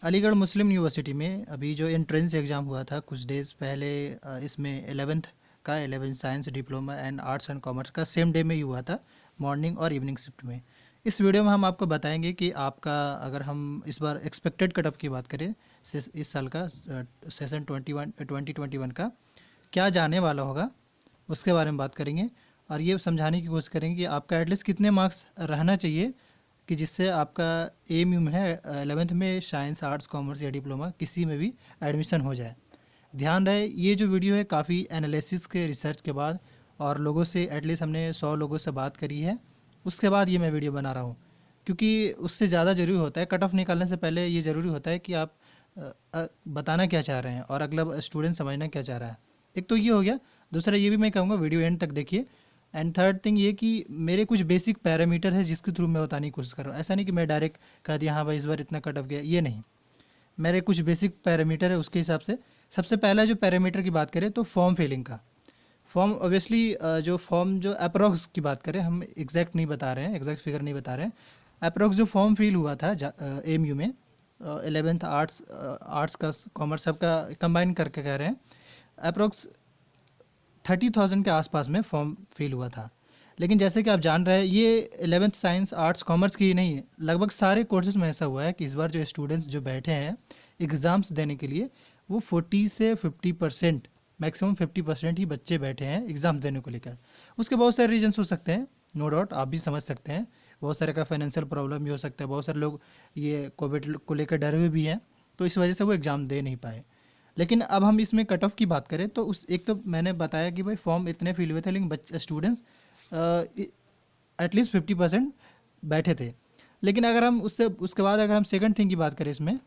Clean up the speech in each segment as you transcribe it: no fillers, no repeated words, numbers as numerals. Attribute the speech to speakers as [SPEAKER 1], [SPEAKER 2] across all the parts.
[SPEAKER 1] अलीगढ़ मुस्लिम university में अभी जो एंट्रेंस एग्ज़ाम हुआ था कुछ डेज़ पहले, इसमें 11th का 11 science diploma and arts and commerce का सेम डे में ही हुआ था, मॉर्निंग और इवनिंग शिफ्ट में। इस वीडियो में हम आपको बताएंगे कि आपका, अगर हम इस बार एक्सपेक्टेड कटअप की बात करें, इस साल का सेशन 2021 का क्या जाने वाला होगा, उसके बारे में बात करेंगे। और ये समझाने की कोशिश करेंगे कि आपका एटलीस्ट कितने मार्क्स रहना चाहिए कि जिससे आपका एम यू में है 11th में साइंस आर्ट्स कॉमर्स या डिप्लोमा किसी में भी एडमिशन हो जाए। ध्यान रहे, ये जो वीडियो है काफ़ी एनालिसिस के रिसर्च के बाद और लोगों से, एटलीस्ट हमने 100 लोगों से बात करी है, उसके बाद ये मैं वीडियो बना रहा हूँ। क्योंकि उससे ज़्यादा ज़रूरी होता है, कट ऑफ निकालने से पहले ये ज़रूरी होता है कि आप बताना क्या चाह रहे हैं और अगला स्टूडेंट समझना क्या चाह रहा है। एक तो ये हो गया। दूसरा ये भी मैं कहूँगा, वीडियो एंड तक देखिए। एंड थर्ड थिंग ये कि मेरे कुछ बेसिक पैरामीटर है जिसके थ्रू मैं बताने की कोशिश कर रहा हूँ। ऐसा नहीं कि मैं डायरेक्ट कह दिया हाँ भाई इस बार इतना कट ऑफ गया, ये नहीं। मेरे कुछ बेसिक पैरामीटर है, उसके हिसाब से सबसे पहला जो पैरामीटर की बात करें तो फॉर्म फिलिंग का। फॉर्म ऑब्वियसली जो फॉर्म जो अप्रोक्स की बात करें, हम एग्जैक्ट नहीं बता रहे हैं, एग्जैक्ट फिगर नहीं बता रहे हैं। अप्रोक्स जो फॉर्म फिल हुआ था एम यू में, 11th आर्ट्स आर्ट्स का कॉमर्स सबका कंबाइन करके कह रहे हैं, अप्रोक्स 30,000 के आसपास में फॉर्म फिल हुआ था। लेकिन जैसे कि आप जान रहे हैं, ये 11th साइंस आर्ट्स कॉमर्स की ही नहीं है, लगभग सारे कोर्सेज में ऐसा हुआ है कि इस बार जो स्टूडेंट्स जो बैठे हैं एग्ज़ाम्स देने के लिए, वो 40 से 50%, मैक्सिमम 50% ही बच्चे बैठे हैं एग्ज़ाम देने को लेकर। उसके बहुत सारे रीजन्स हो सकते हैं, नो डाउट, आप भी समझ सकते हैं। बहुत सारे का फाइनेंशियल प्रॉब्लम भी हो सकता है, बहुत सारे लोग ये कोविड को लेकर डरे हुए भी हैं, तो इस वजह से वो एग्ज़ाम दे नहीं पाए। लेकिन अब हम इसमें कट ऑफ की बात करें तो उस एक तो मैंने बताया कि भाई फॉर्म इतने फिल हुए थे, लेकिन स्टूडेंट्स एटलीस्ट 50% बैठे थे। लेकिन अगर हम उससे उसके बाद अगर हम सेकंड थिंग की बात करें इसमें,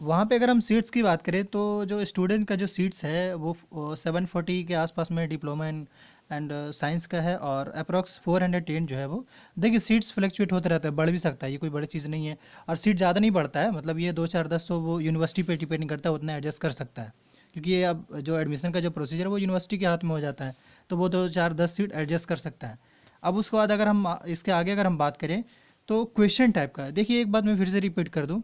[SPEAKER 1] वहाँ पे अगर हम सीट्स की बात करें तो जो स्टूडेंट का जो सीट्स है वो 740 के आसपास में डिप्लोमा एंड साइंस का है, और अप्रॉक्स 410 जो है वो, देखिए सीट्स फ्लक्चुएट होते रहता है, बढ़ भी सकता है, ये कोई बड़ी चीज़ नहीं है। और सीट ज़्यादा नहीं बढ़ता है, मतलब ये 2 4 10 तो वो यूनिवर्सिटी पे डिपेंड करता है, उतना एडजस्ट कर सकता है। क्योंकि ये अब जो एडमिशन का जो प्रोसीजर है वो यूनिवर्सिटी के हाथ में हो जाता है, तो वो 2 4 10 सीट एडजस्ट कर सकता है। अब उसके बाद अगर हम इसके आगे अगर हम बात करें तो क्वेश्चन टाइप का, देखिए एक बात मैं फिर से रिपीट कर दूँ,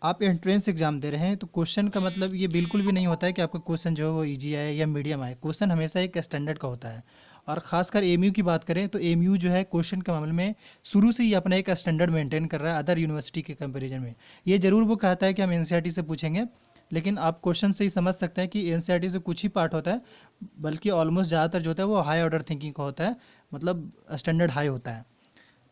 [SPEAKER 1] आप एंट्रेंस एग्जाम दे रहे हैं तो क्वेश्चन का मतलब ये बिल्कुल भी नहीं होता है कि आपका क्वेश्चन जो है वो इजी आए या मीडियम आए। क्वेश्चन हमेशा एक स्टैंडर्ड का होता है। और खासकर एमयू की बात करें तो एमयू जो है क्वेश्चन के मामले में शुरू से ही अपना एक स्टैंडर्ड मेंटेन कर रहा है अदर यूनिवर्सिटी के कंपैरिजन में। ये जरूर वो कहता है कि हम एनसीईआरटी से पूछेंगे, लेकिन आप क्वेश्चन से ही समझ सकते हैं कि एनसीईआरटी से कुछ ही पार्ट होता है, बल्कि ऑलमोस्ट ज़्यादातर जो होता है वो हाई ऑर्डर थिंकिंग का होता है, मतलब स्टैंडर्ड हाई होता है।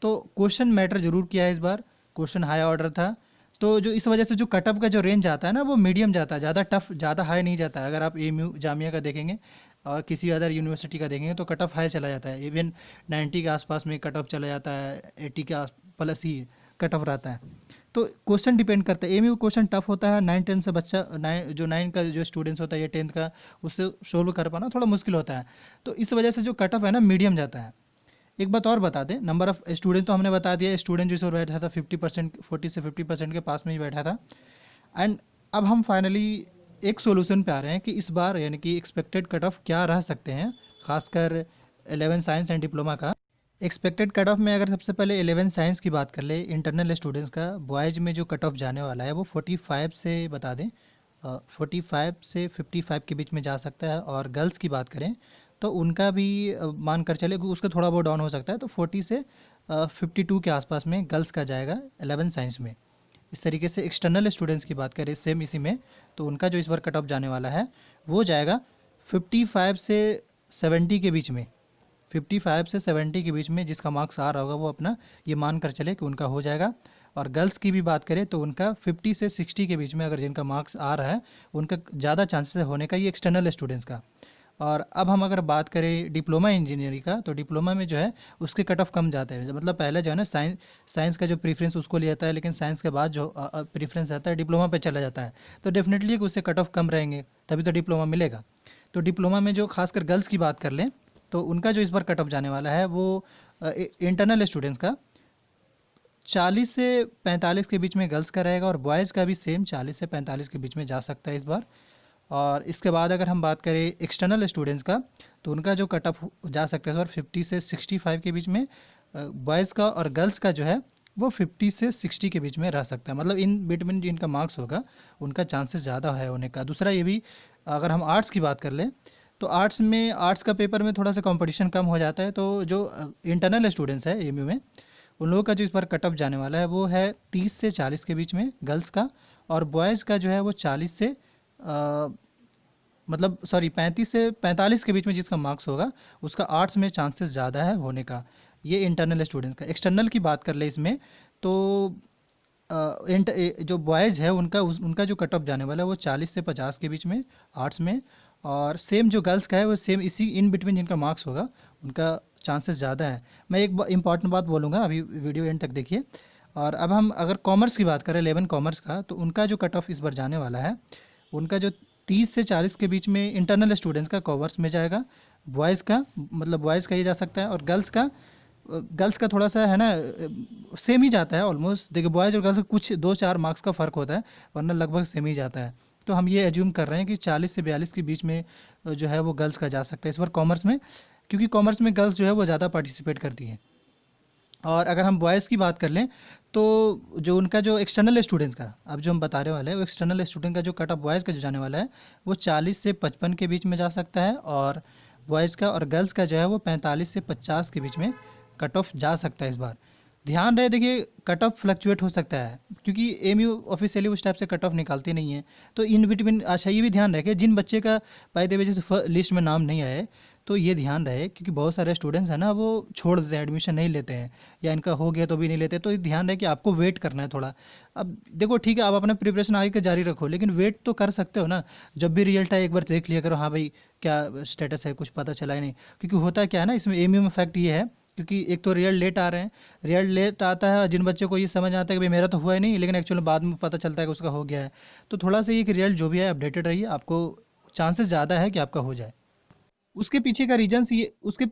[SPEAKER 1] तो क्वेश्चन मैटर जरूर किया है इस बार, क्वेश्चन हाई ऑर्डर था। तो जो इस वजह से जो कटअप का जो रेंज आता है ना वो मीडियम जाता है, ज़्यादा टफ, ज़्यादा हाई नहीं जाता है। अगर आप एमयू जामिया का देखेंगे और किसी अदर यूनिवर्सिटी का देखेंगे तो कटअप हाई चला जाता है, इवन 90 के आसपास में कटअप चला जाता है, 80 के आस प्लस ही कटअप रहता है। तो क्वेश्चन डिपेंड करता है, एमयू क्वेश्चन टफ होता है, 9 10 से बच्चा, 9 का जो स्टूडेंट्स होता है या 10th का, उससे सोल्व कर पाना थोड़ा मुश्किल होता है। तो इस वजह से जो कटअप है ना मीडियम जाता है। एक बात और बता दें, नंबर ऑफ स्टूडेंट तो हमने बता दिया, स्टूडेंट जो इस ओर बैठा था 50%, 40 से 50% के पास में ही बैठा था। एंड अब हम फाइनली एक सॉल्यूशन पे आ रहे हैं कि इस बार यानी कि एक्सपेक्टेड कट ऑफ क्या रह सकते हैं, खासकर 11 साइंस एंड डिप्लोमा का। एक्सपेक्टेड कट ऑफ में अगर सबसे पहले 11 साइंस की बात कर ले, इंटरनल स्टूडेंट्स का बॉयज़ में जो कट ऑफ जाने वाला है वो 45 से, बता दें, 45 से 55 के बीच में जा सकता है। और गर्ल्स की बात करें तो उनका भी मान कर चले कि उसका थोड़ा बहुत डाउन हो सकता है, तो 40 से 52 के आसपास में गर्ल्स का जाएगा 11 साइंस में। इस तरीके से एक्सटर्नल स्टूडेंट्स की बात करें सेम इसी में, तो उनका जो इस बार कट ऑफ जाने वाला है वो जाएगा 55 से 70 के बीच में। 55 से 70 के बीच में जिसका मार्क्स आ रहा होगा वो अपना ये मान कर चले कि उनका हो जाएगा। और गर्ल्स की भी बात करें तो उनका 50 से 60 के बीच में अगर जिनका मार्क्स आ रहा है, उनका ज़्यादा चांसेस होने का, ये एक्सटर्नल स्टूडेंट्स का। और अब हम अगर बात करें डिप्लोमा इंजीनियरिंग का, तो डिप्लोमा में जो है उसके कट ऑफ कम जाते हैं, मतलब पहले जो है ना साइंस का जो प्रीफरेंस उसको लिया जाता है, लेकिन साइंस के बाद जो प्रीफरेंस रहता है डिप्लोमा पे चला जाता है। तो डेफिनेटली उससे कट ऑफ कम रहेंगे, तभी तो डिप्लोमा मिलेगा। तो डिप्लोमा में जो खासकर गर्ल्स की बात कर लें तो उनका जो इस बार कट ऑफ जाने वाला है वो इंटरनल स्टूडेंट्स का 40 से 45 के बीच में गर्ल्स का रहेगा, और बॉयज़ का भी सेम 40 से 45 के बीच में जा सकता है इस बार। और इसके बाद अगर हम बात करें एक्सटर्नल स्टूडेंट्स का, तो उनका जो कट ऑफ जा सकता है सर 50 से 65 के बीच में बॉयज़ का, और गर्ल्स का जो है वो 50 से 60 के बीच में रह सकता है, मतलब इन बिटवीन जिनका मार्क्स होगा उनका चांसेस ज़्यादा है होने का। दूसरा ये भी, अगर हम आर्ट्स की बात कर लें तो आर्ट्स का पेपर में थोड़ा सा कंपटीशन कम हो जाता है, तो जो इंटरनल स्टूडेंट्स है एमयू में, उन लोगों का जो इस बार कट ऑफ जाने वाला है वो है 30 से 40 के बीच में गर्ल्स का, और बॉयज़ का जो है वो 40 से मतलब सॉरी 35 से 45 के बीच में जिसका मार्क्स होगा उसका आर्ट्स में चांसेस ज़्यादा है होने का। ये इंटरनल स्टूडेंट्स का। एक्सटर्नल की बात कर ले इसमें तो जो बॉयज़ है उनका जो कट ऑफ जाने वाला है वो 40 से 50 के बीच में आर्ट्स में, और सेम जो गर्ल्स का है वो सेम इसी इन बिटवीन जिनका मार्क्स होगा उनका चांसेस ज़्यादा है। मैं एक इंपॉर्टेंट बात बोलूँगा, अभी वीडियो एंड तक देखिए। और अब हम अगर कॉमर्स की बात करें 11 कॉमर्स का, तो उनका जो कट ऑफ इस बार जाने वाला है, उनका जो 30 से 40 के बीच में इंटरनल स्टूडेंट्स का कॉमर्स में जाएगा। बॉयज़ का मतलब बॉयज़ का ये जा सकता है, और गर्ल्स का थोड़ा सा है ना सेम ही जाता है ऑलमोस्ट। देखिए बॉयज़ और गर्ल्स का कुछ 2-4 मार्क्स का फ़र्क होता है, वरना लगभग सेम ही जाता है। तो हम ये एज्यूम कर रहे हैं कि 40 से 42 के बीच में जो है वो गर्ल्स का जा सकता है इस बार कॉमर्स में, क्योंकि कॉमर्स में गर्ल्स जो है वो ज़्यादा पार्टिसिपेट करती हैं। और अगर हम बॉयज़ की बात कर लें तो जो उनका जो एक्सटर्नल स्टूडेंट्स का अब जो हम बता रहे वाले हैं, वो एक्सटर्नल स्टूडेंट का जो कट ऑफ बॉयज़ का जो जाने वाला है वो 40 से 55 के बीच में जा सकता है, और बॉयज़ का और गर्ल्स का जो है वो 45 से 50 के बीच में कट ऑफ जा सकता है इस बार। ध्यान रहे, देखिए कट ऑफ फ्लक्चुएट हो सकता है, क्योंकि एमयू ऑफिशियली उस टाइप से कट ऑफ निकालती नहीं है। तो इन बिटवीन अच्छा ये भी ध्यान रहे कि जिन बच्चे का बाय द वे जैसे लिस्ट में नाम नहीं आए, तो ये ध्यान रहे क्योंकि बहुत सारे स्टूडेंट्स हैं ना वो छोड़ देते हैं, एडमिशन नहीं लेते हैं, या इनका हो गया तो भी नहीं लेते। तो ये ध्यान रहे कि आपको वेट करना है थोड़ा। अब देखो ठीक है, आप अपना प्रिपरेशन आगे का जारी रखो, लेकिन वेट तो कर सकते हो ना। जब भी रिजल्ट आए एक बार देख लिया करो, हाँ भाई क्या स्टेटस है, कुछ पता चला ही नहीं। क्योंकि होता क्या है ना इसमें एमयू में फैक्ट ये है, क्योंकि एक तो रिजल्ट लेट आ रहे हैं, रिजल्ट लेट आता है, जिन बच्चों को ये समझ आता है कि भाई मेरा तो हुआ ही नहीं, लेकिन एक्चुअली बाद में पता चलता है कि उसका हो गया है। तो थोड़ा सा ये कि रिजल्ट जो भी है अपडेटेड रहिए, आपको चांसेस ज़्यादा है कि आपका हो जाए। उसके पीछे का रीजंस ये उसके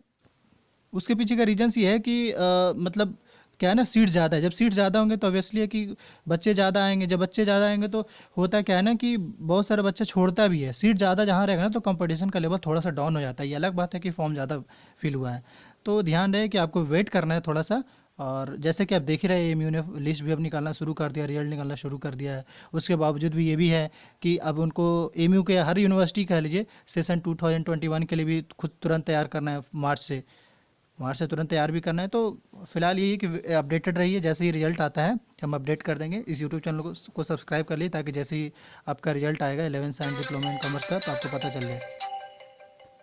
[SPEAKER 1] उसके पीछे का रीजंस ये है कि मतलब क्या है ना, सीट ज़्यादा है। जब सीट ज़्यादा होंगे तो ऑब्वियसली है कि बच्चे ज़्यादा आएंगे। जब बच्चे ज़्यादा आएंगे तो होता क्या है ना कि बहुत सारा बच्चा छोड़ता भी है। सीट ज़्यादा जहाँ रहेगा ना तो कंपटीशन का लेवल थोड़ा सा डाउन हो जाता है। ये अलग बात है कि फॉर्म ज़्यादा फिल हुआ है। तो ध्यान रहे कि आपको वेट करना है थोड़ा सा। और जैसे कि आप देख ही रहे हैं एमयू ने लिस्ट भी अब निकालना शुरू कर दिया, रिजल्ट निकालना शुरू कर दिया है। उसके बावजूद भी ये भी है कि अब उनको एमयू के हर यूनिवर्सिटी कह लीजिए सेशन 2021 के लिए भी खुद तुरंत तैयार करना है, मार्च से तुरंत तैयार भी करना है। तो फिलहाल यही है कि अपडेटेड रहिए, जैसे ही रिजल्ट आता है हम अपडेट कर देंगे। इस यूट्यूब चैनल को सब्सक्राइब कर लिए ताकि जैसे ही आपका रिजल्ट आएगा 11 साइंस डिप्लोमा इन कॉमर्स का तो आपको पता चल जाए।